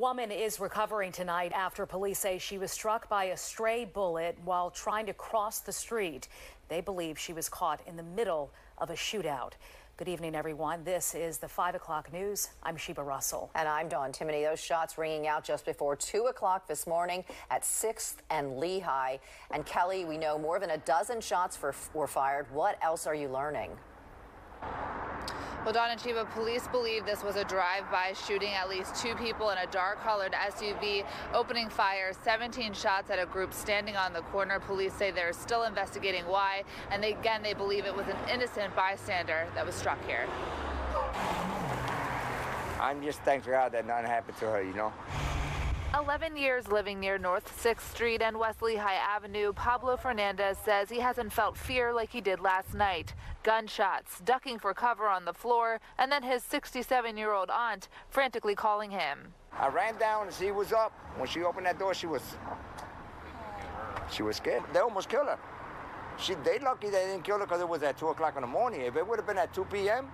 Woman is recovering tonight after police say she was struck by a stray bullet while trying to cross the street. They believe she was caught in the middle of a shootout. Good evening, everyone. This is the 5 o'clock news. I'm Sheba Russell. And I'm Dawn Timoney. Those shots ringing out just before 2 o'clock this morning at 6th and Lehigh. And Kelly, we know more than a dozen shots were fired. What else are you learning? Well, Dawn and Sheba, police believe this was a drive-by shooting. At least 2 people in a dark-colored SUV opening fire, 17 shots at a group standing on the corner. Police say they're still investigating why, and they believe it was an innocent bystander that was struck here. I'm just thankful God that nothing happened to her, you know. 11 years living near North 6th Street and West Lehigh Avenue, Pablo Fernandez says he hasn't felt fear like he did last night. Gunshots, ducking for cover on the floor, and then his 67-year-old aunt frantically calling him. I ran down to see who was up. When she opened that door, she was scared. They almost killed her. They lucky they didn't kill her because it was at 2 o'clock in the morning. If it would have been at 2 p.m.,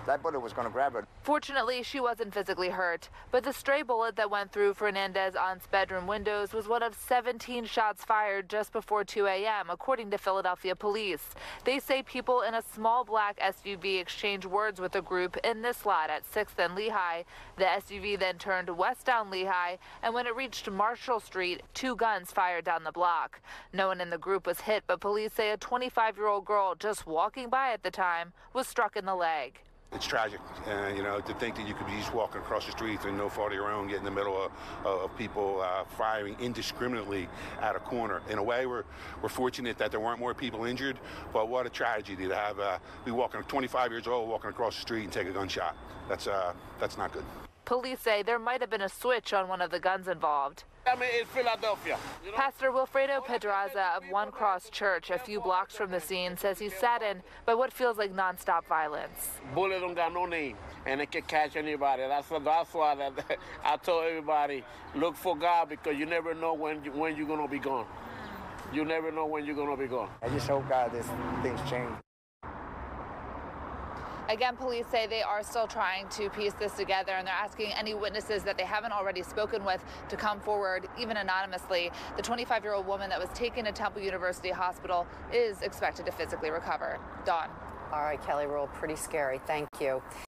that bullet was going to grab her. Fortunately, she wasn't physically hurt, but the stray bullet that went through Fernandez's aunt's bedroom windows was one of 17 shots fired just before 2 a.m., according to Philadelphia police. They say people in a small black SUV exchanged words with the group in this lot at 6th and Lehigh. The SUV then turned west down Lehigh, and when it reached Marshall Street, 2 guns fired down the block. No one in the group was hit, but police say a 25-year-old girl just walking by at the time was struck in the leg. It's tragic, to think that you could be just walking across the street and no fault of your own, get in the middle of people firing indiscriminately at a corner. In a way, we're fortunate that there weren't more people injured, but what a tragedy to have be walking 25 years old, walking across the street and take a gunshot. That's not good. Police say there might have been a switch on one of the guns involved. I mean, it's Philadelphia. Pastor Wilfredo Pedraza of One Cross Church, a few blocks from the scene, says he's saddened by what feels like nonstop violence. Bullets don't got no name, and it can catch anybody. That's why I told everybody, look for God, because you never know when you're going to be gone. You never know when you're going to be gone. I just hope, God, things change. Again, police say they are still trying to piece this together, and they're asking any witnesses that they haven't already spoken with to come forward, even anonymously. The 25-year-old woman that was taken to Temple University Hospital is expected to physically recover. Dawn. All right, Kelly Rule, pretty scary. Thank you.